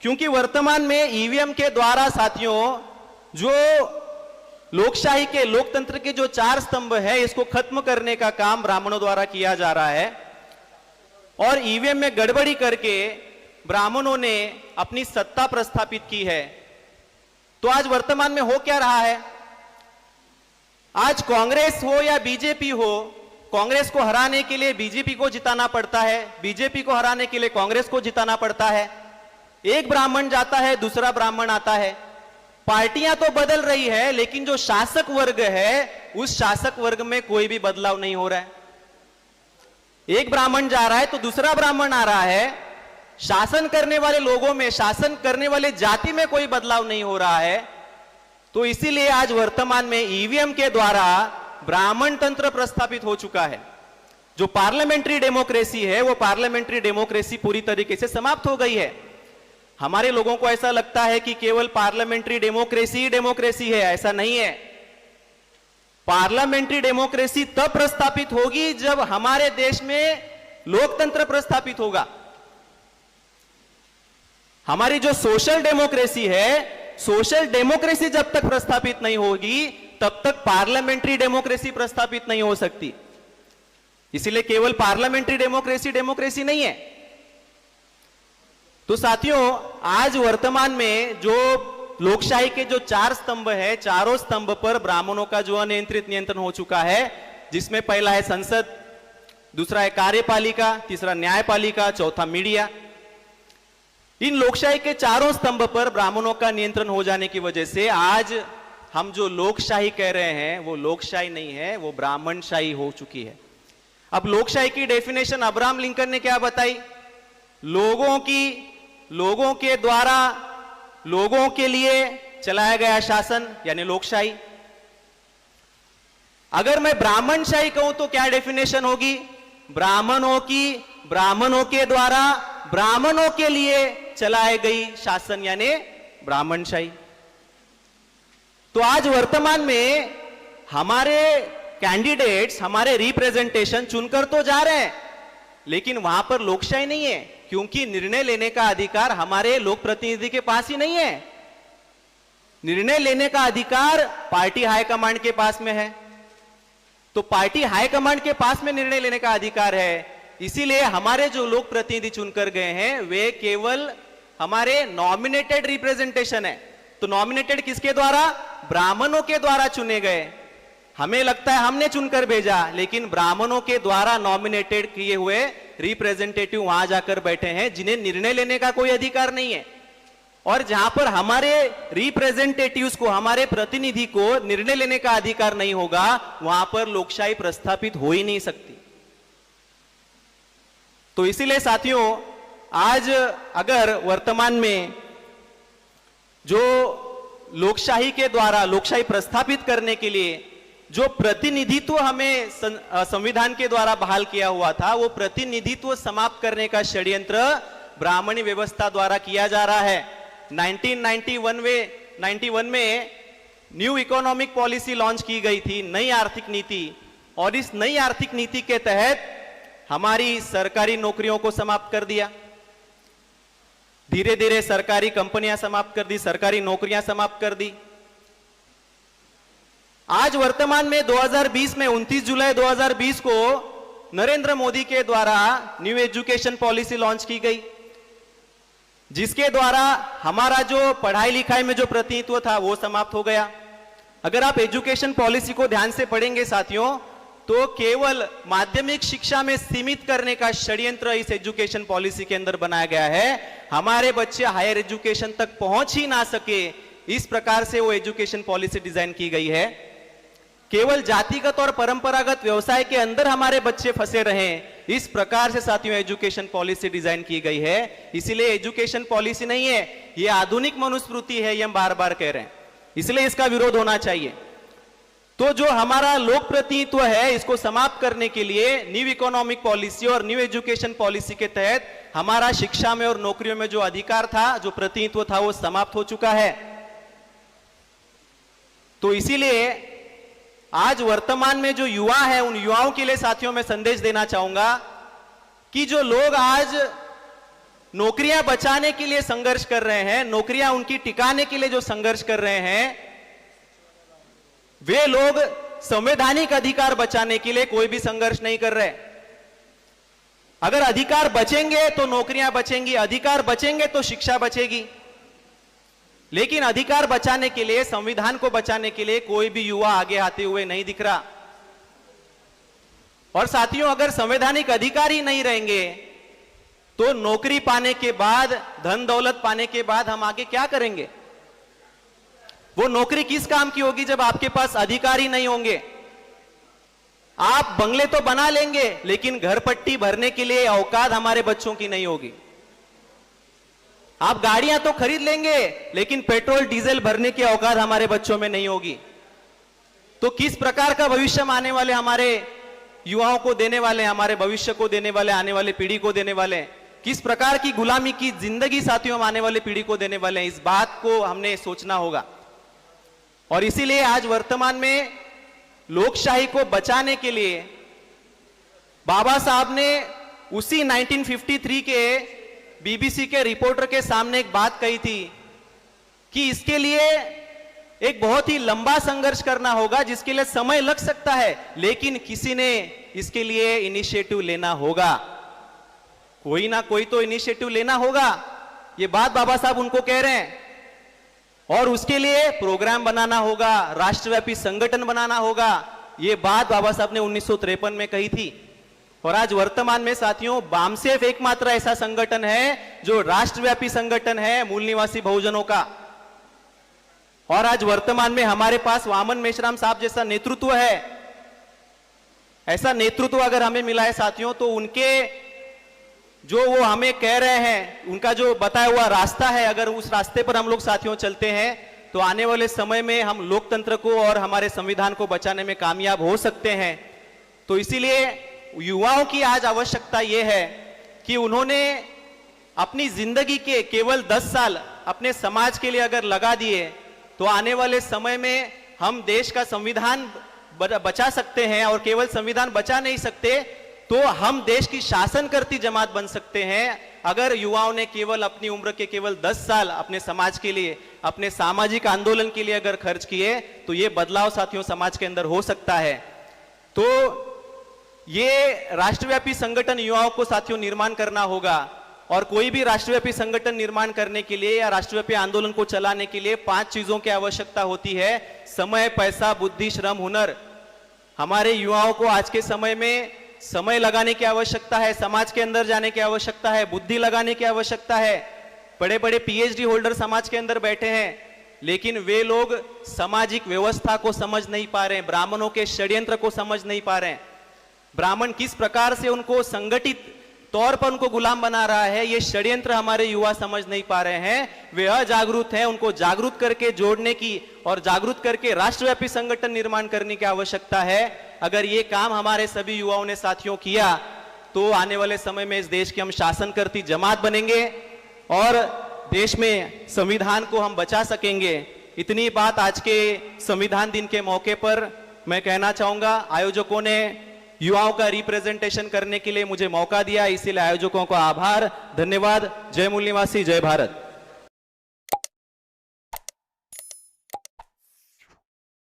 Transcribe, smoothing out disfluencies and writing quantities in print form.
क्योंकि वर्तमान में ईवीएम के द्वारा साथियों जो लोकशाही के लोकतंत्र के जो 4 स्तंभ है इसको खत्म करने का काम ब्राह्मणों द्वारा किया जा रहा है और ईवीएम में गड़बड़ी करके ब्राह्मणों ने अपनी सत्ता प्रस्थापित की है। तो आज वर्तमान में हो क्या रहा है, आज कांग्रेस हो या बीजेपी हो, कांग्रेस को हराने के लिए बीजेपी को जिताना पड़ता है, बीजेपी को हराने के लिए कांग्रेस को जिताना पड़ता है। एक ब्राह्मण जाता है, दूसरा ब्राह्मण आता है। पार्टियां तो बदल रही है लेकिन जो शासक वर्ग है उस शासक वर्ग में कोई भी बदलाव नहीं हो रहा है। एक ब्राह्मण जा रहा है तो दूसरा ब्राह्मण आ रहा है। शासन करने वाले लोगों में, शासन करने वाले जाति में कोई बदलाव नहीं हो रहा है। तो इसीलिए आज वर्तमान में ईवीएम के द्वारा ब्राह्मण तंत्र प्रस्थापित हो चुका है। जो पार्लियामेंट्री डेमोक्रेसी है वो पार्लियामेंट्री डेमोक्रेसी पूरी तरीके से समाप्त हो गई है। हमारे लोगों को ऐसा लगता है कि केवल पार्लियामेंट्री डेमोक्रेसी डेमोक्रेसी है, ऐसा नहीं है। पार्लियामेंट्री डेमोक्रेसी तब प्रस्थापित होगी जब हमारे देश में लोकतंत्र प्रस्थापित होगा। हमारी जो सोशल डेमोक्रेसी है, सोशल डेमोक्रेसी जब तक प्रस्थापित नहीं होगी तब तक पार्लियामेंट्री डेमोक्रेसी प्रस्थापित नहीं हो सकती। इसीलिए केवल पार्लियामेंट्री डेमोक्रेसी डेमोक्रेसी नहीं है। तो साथियों आज वर्तमान में जो लोकशाही के जो 4 स्तंभ है, चारों स्तंभ पर ब्राह्मणों का जो अनियंत्रित नियंत्रण हो चुका है, जिसमें पहला है संसद, दूसरा है कार्यपालिका, तीसरा न्यायपालिका, चौथा मीडिया। इन लोकशाही के चारों स्तंभ पर ब्राह्मणों का नियंत्रण हो जाने की वजह से आज हम जो लोकशाही कह रहे हैं वो लोकशाही नहीं है, वो ब्राह्मणशाही हो चुकी है। अब लोकशाही की डेफिनेशन अब्राहम लिंकन ने क्या बताई, लोगों के द्वारा लोगों के लिए चलाया गया शासन यानी लोकशाही। अगर मैं ब्राह्मणशाही कहूं तो क्या डेफिनेशन होगी, ब्राह्मणों के द्वारा ब्राह्मणों के लिए चलाई गई शासन यानी ब्राह्मणशाही। तो आज वर्तमान में हमारे कैंडिडेट्स, हमारे रिप्रेजेंटेशन चुनकर तो जा रहे हैं लेकिन वहां पर लोकशाही नहीं है, क्योंकि निर्णय लेने का अधिकार हमारे लोक प्रतिनिधि के पास ही नहीं है। निर्णय लेने का अधिकार पार्टी हाईकमांड के पास में है। तो पार्टी हाईकमांड के पास में निर्णय लेने का अधिकार है। इसीलिए हमारे जो लोक प्रतिनिधि चुनकर गए हैं वे केवल हमारे नॉमिनेटेड रिप्रेजेंटेशन है। तो नॉमिनेटेड किसके द्वारा, ब्राह्मणों के द्वारा चुने गए। हमें लगता है हमने चुनकर भेजा, लेकिन ब्राह्मणों के द्वारा नॉमिनेटेड किए हुए रिप्रेजेंटेटिव वहां जाकर बैठे हैं जिन्हें निर्णय लेने का कोई अधिकार नहीं है। और जहां पर हमारे रिप्रेजेंटेटिव्स को, हमारे प्रतिनिधि को निर्णय लेने का अधिकार नहीं होगा, वहां पर लोकशाही प्रस्थापित हो ही नहीं सकती। तो इसीलिए साथियों आज अगर वर्तमान में जो लोकशाही के द्वारा लोकशाही प्रस्थापित करने के लिए जो प्रतिनिधित्व हमें संविधान के द्वारा बहाल किया हुआ था, वो प्रतिनिधित्व समाप्त करने का षड्यंत्र ब्राह्मणी व्यवस्था द्वारा किया जा रहा है। 1991 में न्यू इकोनॉमिक पॉलिसी लॉन्च की गई थी, नई आर्थिक नीति। और इस नई आर्थिक नीति के तहत हमारी सरकारी नौकरियों को समाप्त कर दिया। धीरे धीरे सरकारी कंपनियां समाप्त कर दी, सरकारी नौकरियां समाप्त कर दी। आज वर्तमान में 2020 में 29 जुलाई 2020 को नरेंद्र मोदी के द्वारा न्यू एजुकेशन पॉलिसी लॉन्च की गई, जिसके द्वारा हमारा जो पढ़ाई लिखाई में जो प्रतिनिधित्व था वो समाप्त हो गया। अगर आप एजुकेशन पॉलिसी को ध्यान से पढ़ेंगे साथियों, तो केवल माध्यमिक शिक्षा में सीमित करने का षड्यंत्र इस एजुकेशन पॉलिसी के अंदर बनाया गया है। हमारे बच्चे हायर एजुकेशन तक पहुंच ही ना सके, इस प्रकार से वो एजुकेशन पॉलिसी डिजाइन की गई है। केवल जातिगत और परंपरागत व्यवसाय के अंदर हमारे बच्चे फंसे रहें, इस प्रकार से साथियों एजुकेशन पॉलिसी डिजाइन की गई है। इसलिए एजुकेशन पॉलिसी नहीं है, ये आधुनिक मनुस्मृति है, ये हम बार बार कह रहे हैं। इसलिए इसका विरोध होना चाहिए। तो जो हमारा लोक प्रतिनिधित्व है, इसको समाप्त करने के लिए न्यू इकोनॉमिक पॉलिसी और न्यू एजुकेशन पॉलिसी के तहत हमारा शिक्षा में और नौकरियों में जो अधिकार था, जो प्रतिनिधित्व था, वो समाप्त हो चुका है। तो इसीलिए आज वर्तमान में जो युवा है, उन युवाओं के लिए साथियों मैं संदेश देना चाहूंगा कि जो लोग आज नौकरियां बचाने के लिए संघर्ष कर रहे हैं, नौकरियां उनकी टिकाने के लिए जो संघर्ष कर रहे हैं, वे लोग संवैधानिक अधिकार बचाने के लिए कोई भी संघर्ष नहीं कर रहे। अगर अधिकार बचेंगे तो नौकरियां बचेंगी, अधिकार बचेंगे तो शिक्षा बचेगी, लेकिन अधिकार बचाने के लिए, संविधान को बचाने के लिए कोई भी युवा आगे आते हुए नहीं दिख रहा। और साथियों, अगर संवैधानिक अधिकार ही नहीं रहेंगे तो नौकरी पाने के बाद, धन दौलत पाने के बाद हम आगे क्या करेंगे? वो नौकरी किस काम की होगी जब आपके पास अधिकार ही नहीं होंगे? आप बंगले तो बना लेंगे, लेकिन घर पट्टी भरने के लिए औकात हमारे बच्चों की नहीं होगी। आप गाड़ियां तो खरीद लेंगे, लेकिन पेट्रोल डीजल भरने की औकात हमारे बच्चों में नहीं होगी। तो किस प्रकार का भविष्य हम आने वाले हमारे युवाओं को देने वाले, हमारे भविष्य को देने वाले, आने वाले पीढ़ी को देने वाले, किस प्रकार की गुलामी की जिंदगी साथियों हम आने वाली पीढ़ी को देने वाले हैं, इस बात को हमने सोचना होगा। और इसीलिए आज वर्तमान में लोकशाही को बचाने के लिए बाबा साहब ने उसी 1953 के बीबीसी के रिपोर्टर के सामने एक बात कही थी कि इसके लिए एक बहुत ही लंबा संघर्ष करना होगा, जिसके लिए समय लग सकता है, लेकिन किसी ने इसके लिए इनिशिएटिव लेना होगा। कोई ना कोई तो इनिशिएटिव लेना होगा, ये बात बाबा साहब उनको कह रहे हैं। और उसके लिए प्रोग्राम बनाना होगा, राष्ट्रव्यापी संगठन बनाना होगा, ये बात बाबा साहब ने 1953 में कही थी। और आज वर्तमान में साथियों, बामसेफ एकमात्र ऐसा संगठन है जो राष्ट्रव्यापी संगठन है मूल निवासी बहुजनों का। और आज वर्तमान में हमारे पास वामन मेश्राम साहब जैसा नेतृत्व है। ऐसा नेतृत्व अगर हमें मिला है साथियों, तो उनके जो वो हमें कह रहे हैं, उनका जो बताया हुआ रास्ता है, अगर उस रास्ते पर हम लोग साथियों चलते हैं तो आने वाले समय में हम लोकतंत्र को और हमारे संविधान को बचाने में कामयाब हो सकते हैं। तो इसीलिए युवाओं की आज आवश्यकता यह है कि उन्होंने अपनी जिंदगी के केवल 10 साल अपने समाज के लिए अगर लगा दिए तो आने वाले समय में हम देश का संविधान बचा सकते हैं। और केवल संविधान बचा नहीं सकते तो हम देश की शासन करती जमात बन सकते हैं। अगर युवाओं ने केवल अपनी उम्र के केवल 10 साल अपने समाज के लिए, अपने सामाजिक आंदोलन के लिए अगर खर्च किए तो ये बदलाव साथियों समाज के अंदर हो सकता है। तो ये राष्ट्रव्यापी संगठन युवाओं को साथियों निर्माण करना होगा। और कोई भी राष्ट्रव्यापी संगठन निर्माण करने के लिए या राष्ट्रव्यापी आंदोलन को चलाने के लिए 5 चीजों की आवश्यकता होती है: समय, पैसा, बुद्धि, श्रम, हुनर। हमारे युवाओं को आज के समय में समय लगाने की आवश्यकता है, समाज के अंदर जाने की आवश्यकता है, बुद्धि लगाने की आवश्यकता है। बड़े बड़े पीएचडी होल्डर समाज के अंदर बैठे हैं, लेकिन वे लोग सामाजिक व्यवस्था को समझ नहीं पा रहे हैं, ब्राह्मणों के षड्यंत्र को समझ नहीं पा रहे हैं। ब्राह्मण किस प्रकार से उनको संगठित तौर पर उनको गुलाम बना रहा है, ये षड्यंत्र हमारे युवा समझ नहीं पा रहे हैं। वे अजागरूक हैं, उनको जागरूक करके जोड़ने की और जागरूक करके राष्ट्रव्यापी संगठन निर्माण करने की आवश्यकता है। अगर ये काम हमारे सभी युवाओं ने साथियों किया तो आने वाले समय में इस देश की हम शासन करती जमात बनेंगे और देश में संविधान को हम बचा सकेंगे। इतनी बात आज के संविधान दिन के मौके पर मैं कहना चाहूंगा। आयोजकों ने युवाओं का रिप्रेजेंटेशन करने के लिए मुझे मौका दिया, इसीलिए आयोजकों को आभार, धन्यवाद। जय मूल निवासी, जय भारत।